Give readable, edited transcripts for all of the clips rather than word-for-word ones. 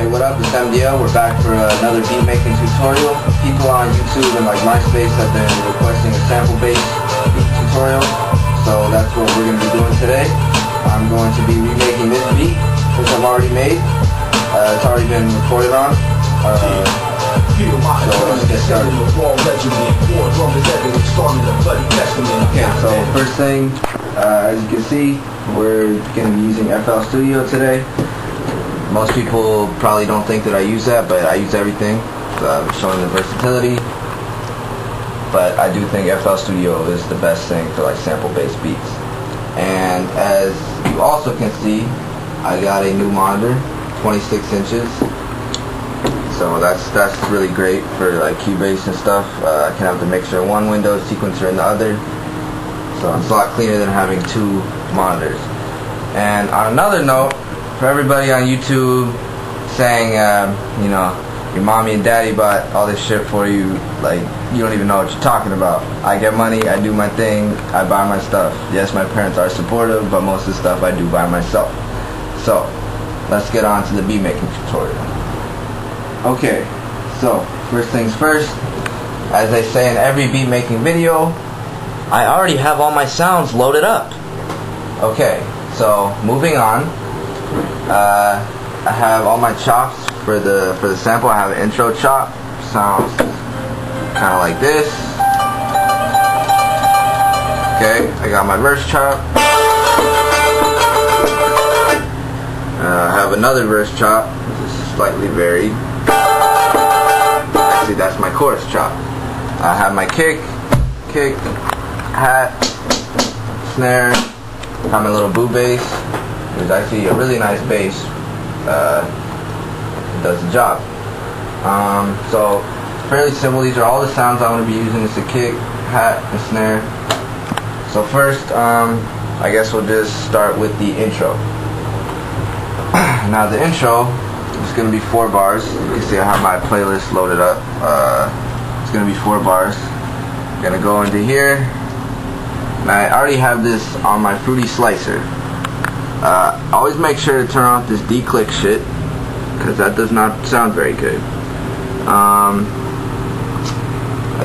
Hey, what up? It's MdL. We're back for another beat making tutorial. People on YouTube and like MySpace have been requesting a sample-based beat tutorial, so that's what we're going to be doing today. I'm going to be remaking this beat, which I've already made. It's already been recorded on. So let's get started. Okay, so first thing, as you can see, we're going to be using FL Studio today. Most people probably don't think that I use that, but I use everything. Showing the versatility. But I do think FL Studio is the best thing for like sample-based beats. And as you also can see, I got a new monitor, 26 inches. So that's really great for like Cubase and stuff. I can have the mixer in one window, sequencer in the other. So it's a lot cleaner than having two monitors. And on another note, for everybody on YouTube saying, you know, your mommy and daddy bought all this shit for you, like, you don't even know what you're talking about. I get money, I do my thing, I buy my stuff. Yes, my parents are supportive, but most of the stuff I do by myself. So, let's get on to the beat making tutorial. Okay, so, first things first, as I say in every beat making video, I already have all my sounds loaded up. Okay, so, moving on. I have all my chops for the sample. I have an intro chop, sounds kind of like this. Okay, I got my verse chop. I have another verse chop, which is slightly varied. Actually, that's my chorus chop. I have my kick, hat, snare. I have my little boo bass. There's actually a really nice bass. It does the job. So fairly simple. These are all the sounds I'm going to be using. It's a kick, hat, and snare. So first, I guess we'll just start with the intro. Now the intro is going to be 4 bars. You can see I have my playlist loaded up. It's going to be 4 bars. I'm going to go into here. And I already have this on my Fruity Slicer. Always make sure to turn off this D-click shit, because that does not sound very good. I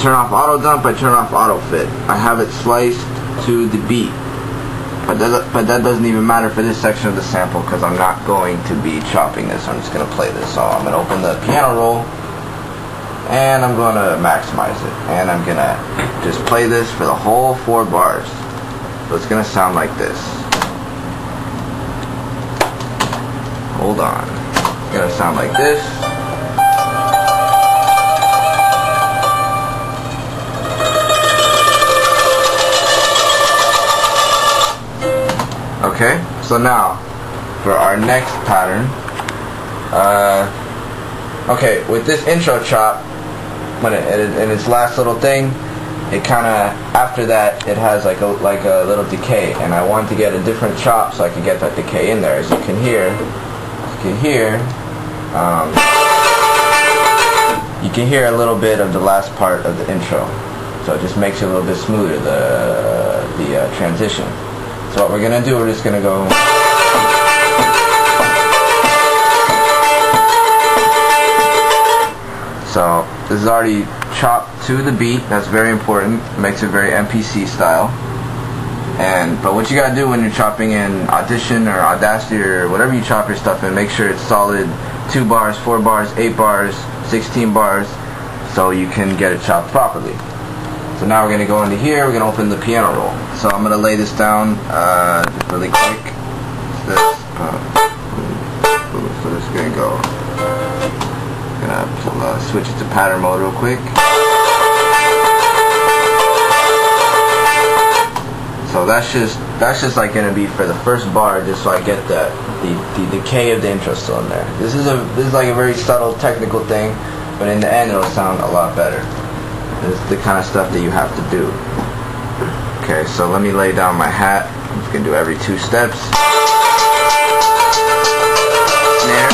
turn off auto dump, I turn off auto fit. I have it sliced to the beat, but that doesn't even matter for this section of the sample, because I'm not going to be chopping this. I'm just going to play this. So I'm going to open the piano roll, and I'm going to maximize it, and I'm going to just play this for the whole 4 bars. So it's going to sound like this. Hold on. It's gonna sound like this. Okay, so now for our next pattern. Okay, with this intro chop, when in its last little thing, it kind of, after that, it has like a little decay, and I wanted to get a different chop so I could get that decay in there. As you can hear. You can hear a little bit of the last part of the intro, so it just makes it a little bit smoother, the transition. So what we're gonna do, we're just gonna go. So this is already chopped to the beat. That's very important. It makes it very MPC style. But what you gotta do when you're chopping in Audition or Audacity or whatever you chop your stuff in, make sure it's solid 2 bars, 4 bars, 8 bars, 16 bars, so you can get it chopped properly. So now we're gonna go into here. We're gonna open the piano roll. So I'm gonna lay this down just really quick. So this is gonna go. I'm gonna switch it to pattern mode real quick. So that's just like gonna be for the first bar, just so I get the decay of the intro still in there. This is like a very subtle technical thing, but in the end it'll sound a lot better. This is the kind of stuff that you have to do. Okay, so let me lay down my hat. I'm just gonna do every 2 steps. Snare,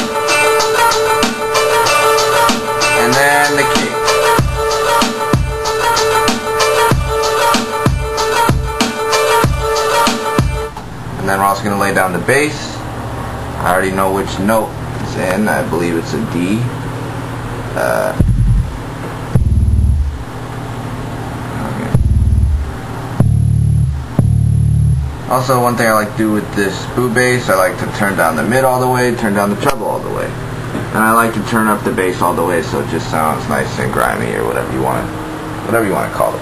and then the kick. And then we're also going to lay down the bass. I already know which note bass in. I believe it's a D. Also, one thing I like to do with this boot bass, I like to turn down the mid all the way, turn down the treble all the way. And I like to turn up the bass all the way so it just sounds nice and grimy, or whatever you want to call it.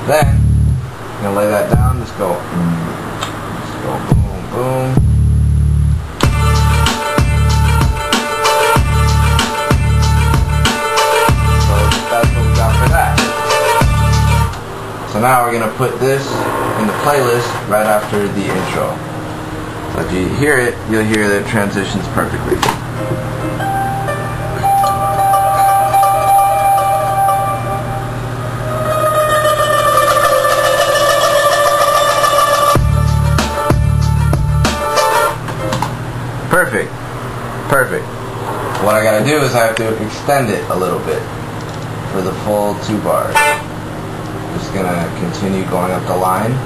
Then, I'm going to lay that down. Let's go boom, boom. So that's what we got for that. So now we're going to put this in the playlist right after the intro. So if you hear it, you'll hear that it transitions perfectly. Perfect. What I gotta do is I have to extend it a little bit for the full 2 bars. Just gonna continue going up the line.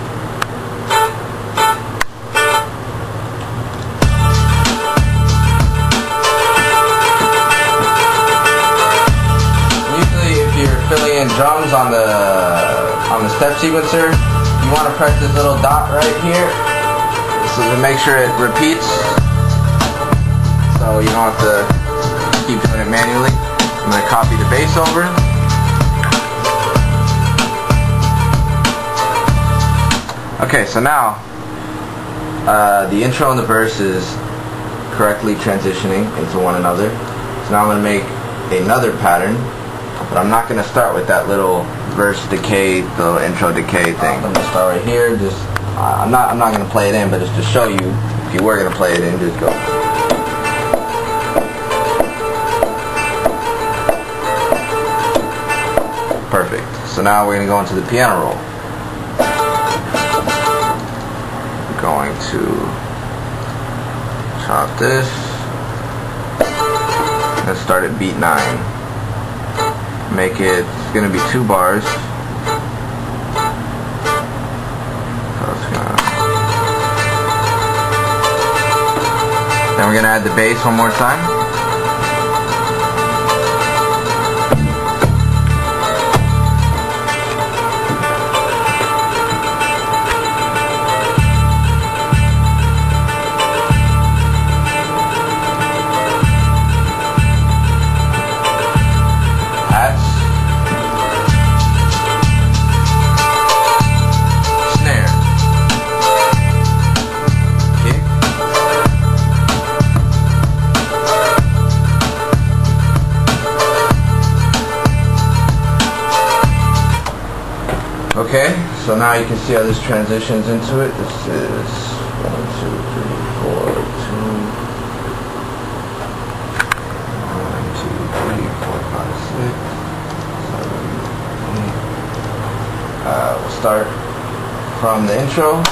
Usually if you're filling in drums on the step sequencer, you want to press this little dot right here so to make sure it repeats, so you don't have to keep doing it manually. I'm going to copy the bass over. Okay, so now the intro and the verse is correctly transitioning into one another. So now I'm going to make another pattern, but I'm not going to start with that little verse decay, the little intro decay thing. I'm going to start right here. Just I'm not going to play it in, but just to show you, if you were going to play it in, just go. Perfect. So now we're going to go into the piano roll. We're going to chop this. Let's start at beat 9. Make it, it's going to be 2 bars. Then we're going to add the bass one more time. Okay, so now you can see how this transitions into it. This is 1, 2, 3, 4, 2. 1, 2, 3, 4, 5, 6, 7, 8. We'll start from the intro.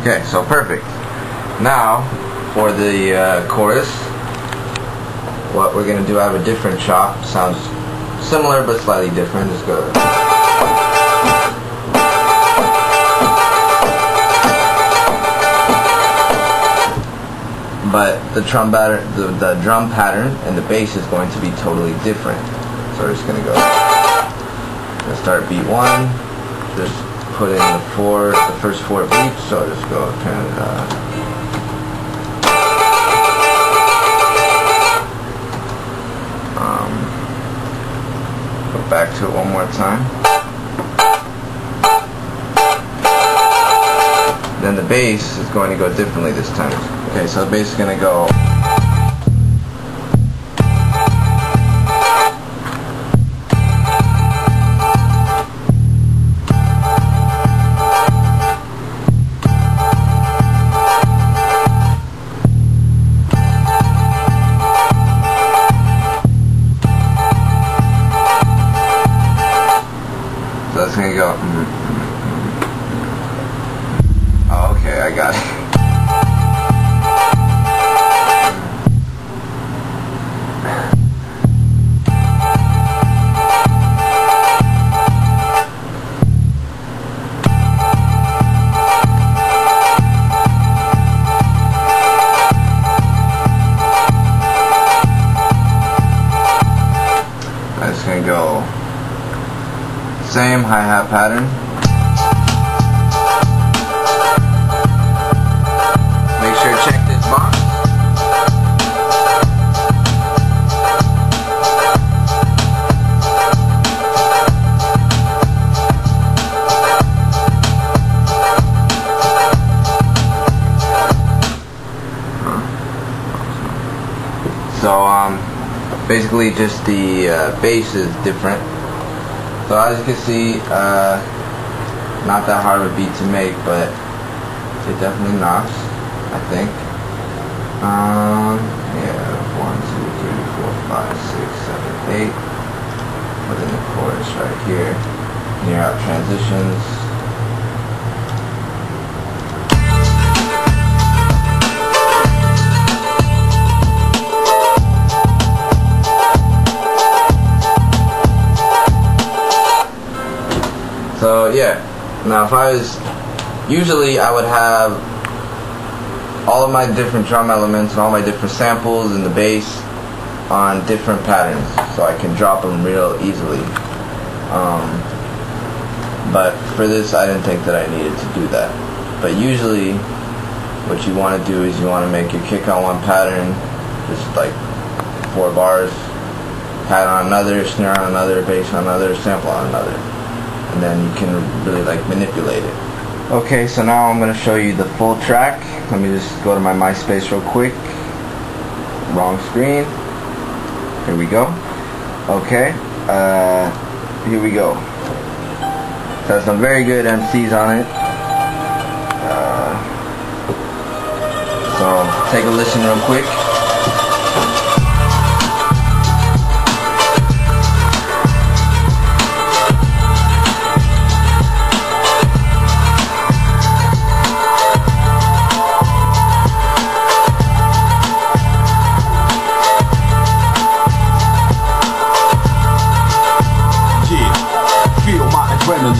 Okay, so perfect. Now, for the chorus, what we're going to do, I have a different chop. Sounds similar but slightly different. Let's go. But the drum pattern and the bass is going to be totally different. So we're just going to go. Let's start beat 1. Just put in the first 4 beats, so just go turn it go back to it one more time. Then the bass is going to go differently this time. Okay, so the bass is going to go. So it's going to go. I got it. I'm just gonna go same hi-hat pattern. Make sure to check this box. So basically just the bass is different. So as you can see, not that hard of a beat to make, but it definitely knocks, I think. Yeah, 1, 2, 3, 4, 5, 6, 7, 8. Put in the chorus right here. Near out transitions. So yeah, now if I was, usually I would have all of my different drum elements and all my different samples and the bass on different patterns, so I can drop them real easily. But for this, I didn't think that I needed to do that. But usually, what you want to do is you want to make your kick on one pattern, just like 4 bars, pat on another, snare on another, bass on another, sample on another. And then you can really like manipulate it. Okay, so now I'm going to show you the full track. Let me just go to my MySpace real quick. Wrong screen. Here we go. Okay, here we go. So there's some very good MCs on it. So take a listen real quick.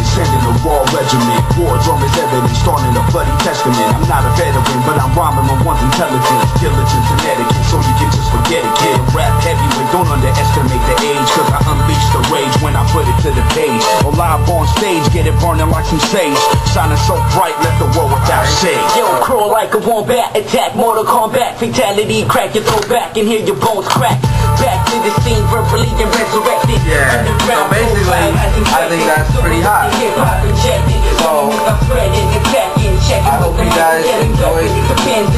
Sending a raw regiment. War drum is evidence, starting a bloody testament. I'm not a veteran, but I'm rhyming on one's intelligence. Diligence and etiquette, so you can just forget it, kid. Rap heavyweight, don't underestimate the age, cause I unleash the rage when I put it to the page. Or live on stage, get it burning like some sage. Shining so bright, left the world without shade. Yo, crawl like a wombat, attack, Mortal Kombat, fatality, crack your throat back and hear your bones crack. Back to the scene, verbally and resurrected. Yeah, so basically, I think that's pretty hot. So, I hope you guys enjoyed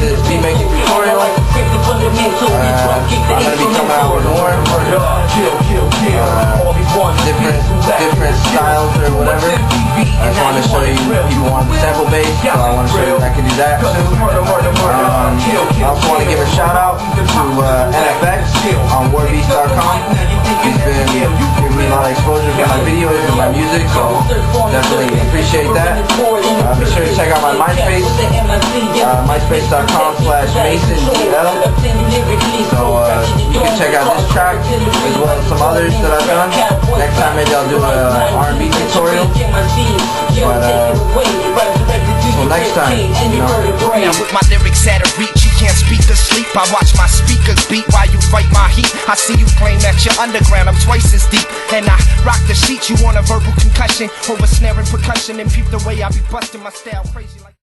this beat making tutorial. I'm going to be coming out with more different styles or whatever. I just want to show you people want the sample bass, so I want to show you I can do that too. I also want to give a shout out to NFX on warbeats.com. He's been giving me a lot of exposure for my videos and my music, so definitely appreciate that. Be sure to check out my MySpace, myspace.com/MasonDL. So you can check out this track as well as some others that I've done. Next time maybe I'll do an R&B tutorial. But until next time, Now with my lyrics at a reach, you can't speak or sleep. I watch my speakers beat while you fight my heat. I see you claim that you're underground, I'm twice as deep. And I rock the sheet, you want a verbal concussion over snare and percussion. And peep the way I be busting my style crazy like